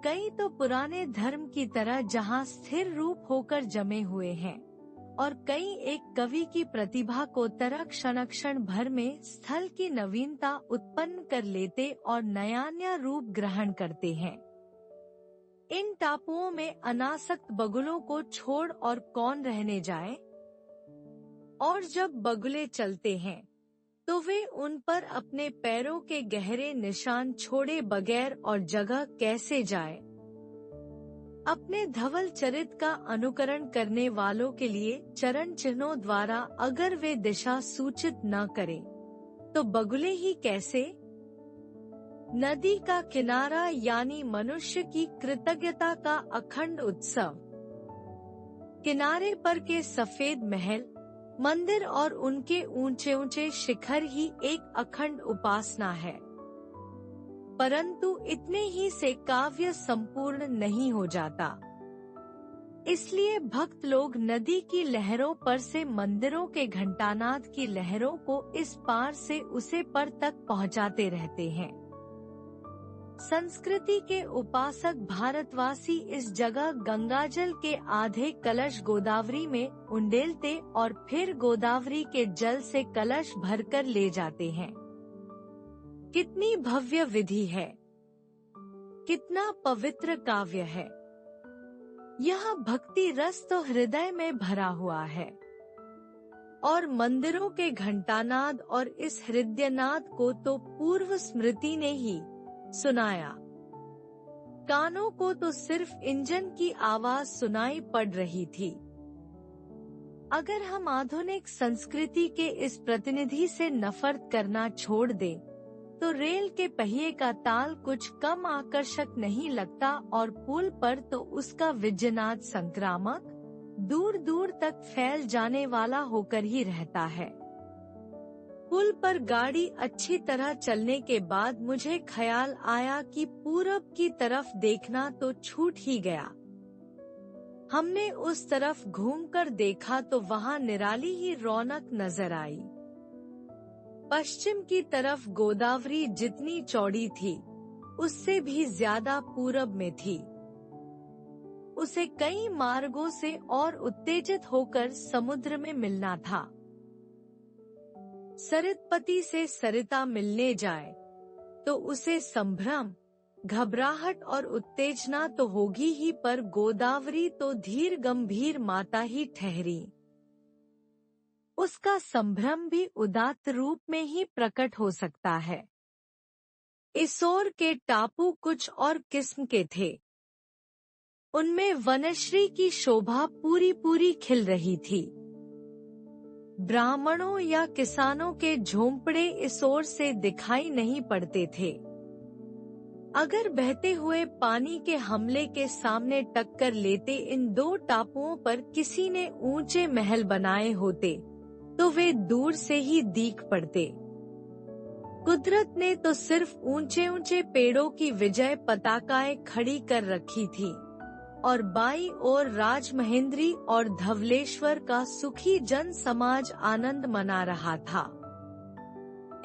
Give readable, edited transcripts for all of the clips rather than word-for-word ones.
कई तो पुराने धर्म की तरह जहाँ स्थिर रूप होकर जमे हुए हैं, और कई एक कवि की प्रतिभा को तरह क्षण भर में स्थल की नवीनता उत्पन्न कर लेते और नया रूप ग्रहण करते हैं। इन टापुओं में अनासक्त बगुलों को छोड़ और कौन रहने जाए, और जब बगुले चलते हैं तो वे उन पर अपने पैरों के गहरे निशान छोड़े बगैर और जगह कैसे जाए। अपने धवल चरित का अनुकरण करने वालों के लिए चरण चिन्हों द्वारा अगर वे दिशा सूचित न करें, तो बगुले ही कैसे। नदी का किनारा यानी मनुष्य की कृतज्ञता का अखंड उत्सव। किनारे पर के सफेद महल, मंदिर और उनके ऊंचे ऊंचे शिखर ही एक अखंड उपासना है। परंतु इतने ही से काव्य संपूर्ण नहीं हो जाता। इसलिए भक्त लोग नदी की लहरों पर से मंदिरों के घंटानाद की लहरों को इस पार से उसे पर तक पहुंचाते रहते हैं। संस्कृति के उपासक भारतवासी इस जगह गंगाजल के आधे कलश गोदावरी में उंडेलते और फिर गोदावरी के जल से कलश भरकर ले जाते हैं। कितनी भव्य विधि है, कितना पवित्र काव्य है। यह भक्ति रस तो हृदय में भरा हुआ है, और मंदिरों के घंटानाद और इस हृदयनाद को तो पूर्व स्मृति ने ही सुनाया। कानों को तो सिर्फ इंजन की आवाज सुनाई पड़ रही थी। अगर हम आधुनिक संस्कृति के इस प्रतिनिधि से नफरत करना छोड़ दें, तो रेल के पहिए का ताल कुछ कम आकर्षक नहीं लगता, और पुल पर तो उसका विजयनाद संक्रामक, दूर दूर तक फैल जाने वाला होकर ही रहता है। पुल पर गाड़ी अच्छी तरह चलने के बाद मुझे ख्याल आया कि पूरब की तरफ देखना तो छूट ही गया। हमने उस तरफ घूमकर देखा तो वहाँ निराली ही रौनक नजर आई। पश्चिम की तरफ गोदावरी जितनी चौड़ी थी, उससे भी ज्यादा पूरब में थी। उसे कई मार्गों से और उत्तेजित होकर समुद्र में मिलना था। सरितपति से सरिता मिलने जाए तो उसे संभ्रम, घबराहट और उत्तेजना तो होगी ही, पर गोदावरी तो धीर गंभीर माता ही ठहरी। उसका संभ्रम भी उदात्त रूप में ही प्रकट हो सकता है। इसोर के टापू कुछ और किस्म के थे। उनमें वनश्री की शोभा पूरी पूरी खिल रही थी। ब्राह्मणों या किसानों के झोंपड़े इस ओर से दिखाई नहीं पड़ते थे। अगर बहते हुए पानी के हमले के सामने टक्कर लेते इन दो टापुओं पर किसी ने ऊंचे महल बनाए होते, तो वे दूर से ही दीख पड़ते। कुदरत ने तो सिर्फ ऊंचे ऊंचे पेड़ों की विजय पताकाएं खड़ी कर रखी थी, और बाई ओर राजमहेंद्री और धवलेश्वर का सुखी जन समाज आनंद मना रहा था।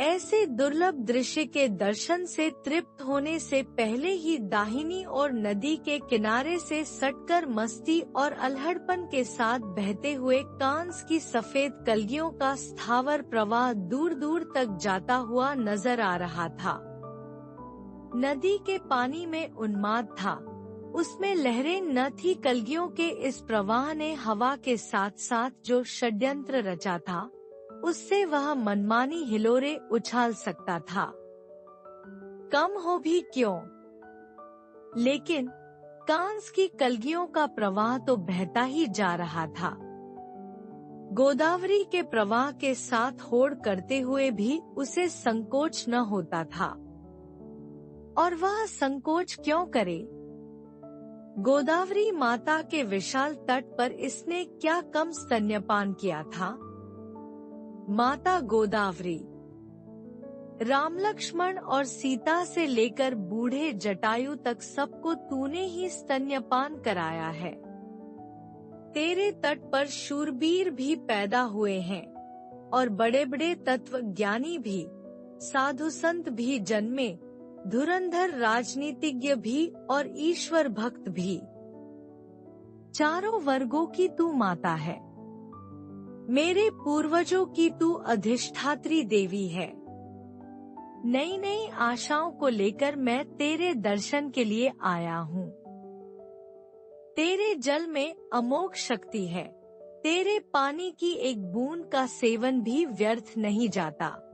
ऐसे दुर्लभ दृश्य के दर्शन से तृप्त होने से पहले ही दाहिनी और नदी के किनारे से सटकर मस्ती और अल्हड़पन के साथ बहते हुए कांस की सफेद कलगियों का स्थावर प्रवाह दूर दूर तक जाता हुआ नजर आ रहा था। नदी के पानी में उन्माद था, उसमें लहरें न थी। कलगियों के इस प्रवाह ने हवा के साथ साथ जो षड्यंत्र रचा था, उससे वह मनमानी हिलोरे उछाल सकता था। कम हो भी क्यों, लेकिन कांस की कलगियों का प्रवाह तो बहता ही जा रहा था। गोदावरी के प्रवाह के साथ होड़ करते हुए भी उसे संकोच न होता था। और वह संकोच क्यों करे? गोदावरी माता के विशाल तट पर इसने क्या कम स्तन्यपान किया था? माता गोदावरी, राम लक्ष्मण और सीता से लेकर बूढ़े जटायु तक सबको तूने ही स्तन्यपान कराया है। तेरे तट पर शूरवीर भी पैदा हुए हैं, और बड़े बड़े तत्वज्ञानी भी, साधु संत भी जन्मे, धुरंधर राजनीतिज्ञ भी और ईश्वर भक्त भी। चारों वर्गों की तू माता है। मेरे पूर्वजों की तू अधिष्ठात्री देवी है। नई नई आशाओं को लेकर मैं तेरे दर्शन के लिए आया हूँ। तेरे जल में अमोघ शक्ति है। तेरे पानी की एक बूंद का सेवन भी व्यर्थ नहीं जाता।